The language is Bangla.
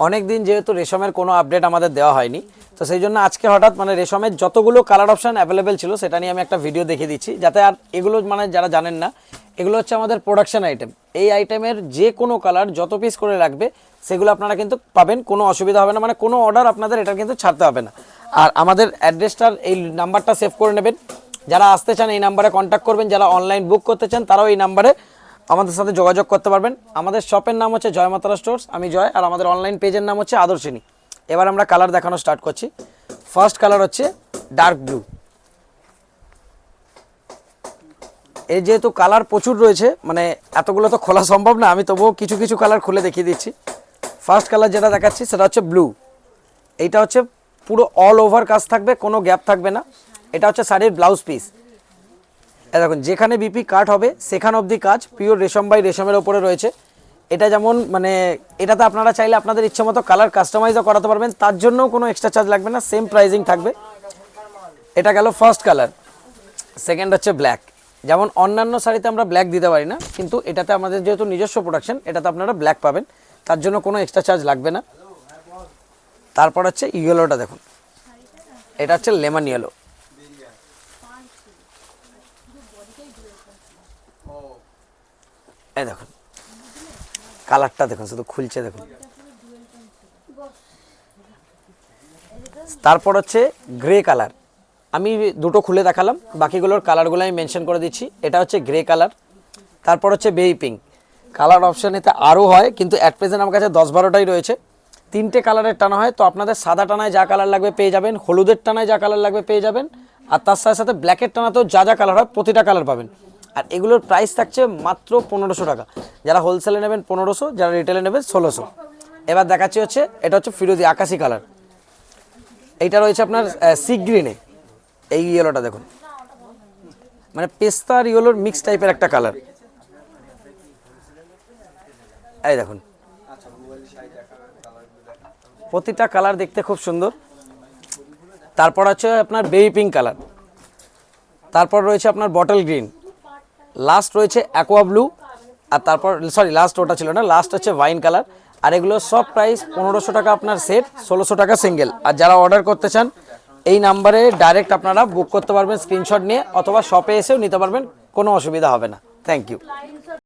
অনেক দিন যেহেতু রেশমের কোনো আপডেট আমাদের দেওয়া হয়নি, তো সেই জন্য আজকে হঠাৎ মানে রেশমের যতগুলো কালার অপশান অ্যাভেলেবেল ছিল সেটা নিয়ে আমি একটা ভিডিও দেখিয়ে দিচ্ছি, যাতে আর এগুলো মানে যারা জানেন না, এগুলো হচ্ছে আমাদের প্রোডাকশন আইটেম। এই আইটেমের যে কোনো কালার যত পিস করে রাখবে সেগুলো আপনারা কিন্তু পাবেন, কোনো অসুবিধা হবে না, মানে কোনো অর্ডার আপনাদের এটা কিন্তু ছাড়তে হবে না। আর আমাদের অ্যাড্রেসটার এই নাম্বারটা সেভ করে নেবেন, যারা আসতে চান এই নাম্বারে কন্ট্যাক্ট করবেন, যারা অনলাইন বুক করতে চান তারাও এই নাম্বারে আমাদের সাথে যোগাযোগ করতে পারবেন। আমাদের শপের নাম হচ্ছে জয় মাতারা স্টোর্স, আমি জয়, আর আমাদের অনলাইন পেজের নাম হচ্ছে আদর্শিনী। এবার আমরা কালার দেখানো স্টার্ট করছি। ফার্স্ট কালার হচ্ছে ডার্ক ব্লু। এই যেহেতু কালার প্রচুর রয়েছে, মানে এতগুলো তো খোলা সম্ভব না, আমি তবুও কিছু কিছু কালার খুলে দেখিয়ে দিচ্ছি। ফার্স্ট কালার যেটা দেখাচ্ছি সেটা হচ্ছে ব্লু। এইটা হচ্ছে পুরো অল ওভার কাজ থাকবে, কোনো গ্যাপ থাকবে না। এটা হচ্ছে শাড়ির ব্লাউজ পিস। দেখুন যেখানে বিপি কাট হবে সেখান অবধি কাজ, পিওর রেশম বাই রেশমের ওপরে রয়েছে। এটা যেমন মানে এটাতে আপনারা চাইলে আপনাদের ইচ্ছে মতো কালার কাস্টমাইজও করাতে পারবেন, তার জন্যও কোনো এক্সট্রা চার্জ লাগবে না, সেম প্রাইজিং থাকবে। এটা গেল ফার্স্ট কালার। সেকেন্ড হচ্ছে ব্ল্যাক। যেমন অন্যান্য শাড়িতে আমরা ব্ল্যাক দিতে পারি না, কিন্তু এটাতে আমাদের যেহেতু নিজস্ব প্রোডাকশন, এটাতে আপনারা ব্ল্যাক পাবেন, তার জন্য কোনো এক্সট্রা চার্জ লাগবে না। তারপর হচ্ছে ইয়েলোটা দেখুন, এটা হচ্ছে লেমন ইয়েলো। এই দেখুন কালারটা দেখুন, শুধু খুলছে দেখুন। তারপর হচ্ছে গ্রে কালার। আমি দুটো খুলে দেখালাম, বাকিগুলোর কালারগুলো আমি মেনশন করে দিচ্ছি। এটা হচ্ছে গ্রে কালার। তারপর হচ্ছে বেবি পিঙ্ক কালার। অপশান এতে আরও হয়, কিন্তু অ্যাট প্রেজেন্ট আমার কাছে 10-12টাই রয়েছে। 3টে কালারের টানা হয়, তো আপনাদের সাদা টানায় যা কালার লাগবে পেয়ে যাবেন, হলুদের টানায় যা কালার লাগবে পেয়ে যাবেন, আর তার সাথে সাথে ব্ল্যাকের টানাতেও যা যা কালার হয় প্রতিটা কালার পাবেন। আর এগুলোর প্রাইস থাকছে মাত্র 1500 টাকা। যারা হোলসেলে নেবেন 1500, যারা রিটেলে নেবেন 1600। এবার দেখাচ্ছি হচ্ছে এটা হচ্ছে ফিরোজি আকাশি কালার। এইটা রয়েছে আপনার সি গ্রিনে। এই ইয়েলোটা দেখুন, মানে পেস্তা আর ইয়েলোর মিক্স টাইপের একটা কালার। এই দেখুন প্রতিটা কালার দেখতে খুব সুন্দর। তারপর হচ্ছে আপনার বেবি পিঙ্ক কালার। তারপর রয়েছে আপনার বটল গ্রিন। লাস্ট রয়েছে অ্যাকোয়া ব্লু। আর তারপর লাস্ট ওটা ছিল না, লাস্ট হচ্ছে ওয়াইন কালার। আর এগুলো সব প্রাইস 1500 টাকা আপনার সেট, 1600 টাকা সিঙ্গেল। আর যারা অর্ডার করতে চান এই নাম্বারে ডাইরেক্ট আপনারা বুক করতে পারবেন স্ক্রিনশট নিয়ে, অথবা শপে এসেও নিতে পারবেন, কোনো অসুবিধা হবে না। Thank you.